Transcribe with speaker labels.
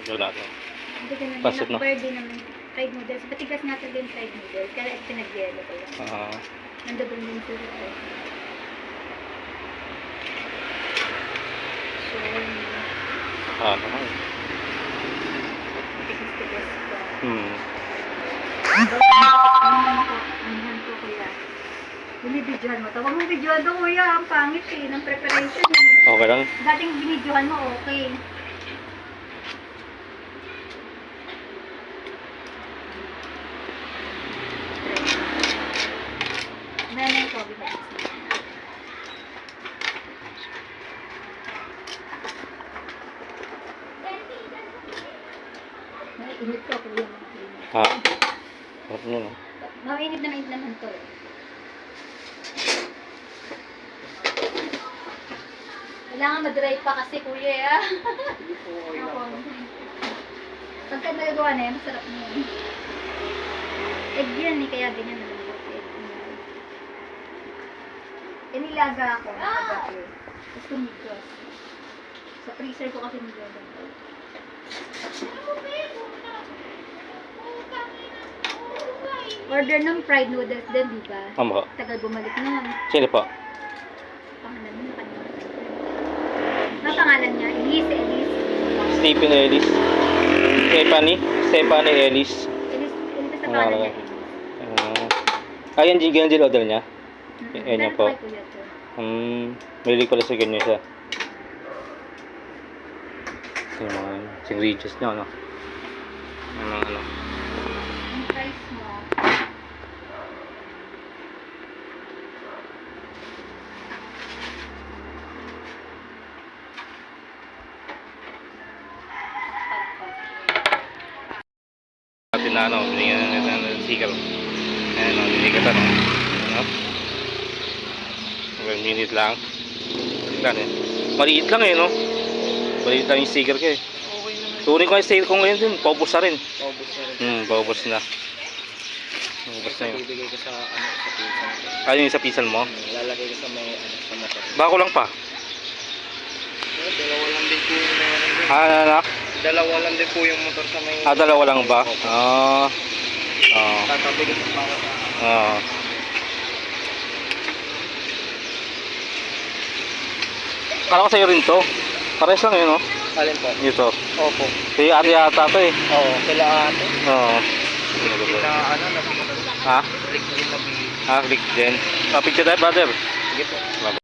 Speaker 1: Gawin natin.
Speaker 2: Hindi ka na
Speaker 1: Pasit, no?
Speaker 2: din naman fried noodles. Patigas nga talaga yung fried noodles. Kaya pinag-yelo ko lang. Nandabang din po ito. So,
Speaker 1: Naman.
Speaker 2: tigas-tigas pa. Anihan ko kuya. Binibidyohan mo. Tawag mo bidyohan to kuya. Ang pangit ng preparation
Speaker 1: Okay lang.
Speaker 2: Dating binidyohan mo okay. Meron yung COVID na. Mainit ko kuya.
Speaker 1: Sarap nun, no?
Speaker 2: Mainit naman to. Kailangan madry pa kasi kuya. Pagka nagagawa na yan, masarap na yun. Egg yan kaya ganyan nalulog. Nilaga ako. Tapos tumigos. Sa freezer ko kasi nilaga ko. Order ng fried noodles din, di ba?
Speaker 1: Amo.
Speaker 2: Tagal bumalik nun.
Speaker 1: Sino po?
Speaker 2: Pangalan mo, ano pangalan niya? Elise.
Speaker 1: Stephen Ellis. Stephanie Ellis.
Speaker 2: Elise sa pangalan niya.
Speaker 1: Ayan, ganyan din order niya. Yan niya po.
Speaker 2: Pero kay kuya to.
Speaker 1: Mahilig pala sa ganyan siya. Yung mga ingredients niya, ano? Yung mga ano.
Speaker 2: Ang price mo.
Speaker 1: Natin na ano, binigyan natin ng sigaw. Ayan o, binigyan ka ano? 1 minute lang. Maliit lang no? Maliit lang yung sticker ko eh.
Speaker 3: Okay naman.
Speaker 1: Tunin ko yung sticker ko ngayon din, paubos na rin.
Speaker 3: Paubos na rin.
Speaker 1: Paubos na. Paubos na yun.
Speaker 3: Bibigay ko sa sa pizza.
Speaker 1: Ayun yung sa pisan mo?
Speaker 3: Lalagay ko sa may sa motor.
Speaker 1: Bako lang pa.
Speaker 3: Dalawa lang din po yung meron.
Speaker 1: Anak?
Speaker 3: Dalawa lang din po yung motor sa may.
Speaker 1: Dalawa lang ba?
Speaker 3: Tatabi ko para sa.
Speaker 1: Kala ko sa'yo rin to. Pares lang yun, no?
Speaker 3: Alin po?
Speaker 1: Ito.
Speaker 3: Opo.
Speaker 1: Kaya ate yata to eh.
Speaker 3: Oo, kila ate.
Speaker 1: Oo.
Speaker 3: Na ano na.
Speaker 1: Ha?
Speaker 3: Click din na bigay.
Speaker 1: Click din. Picture tayo, brother.
Speaker 3: Sige po.
Speaker 1: Bye-bye.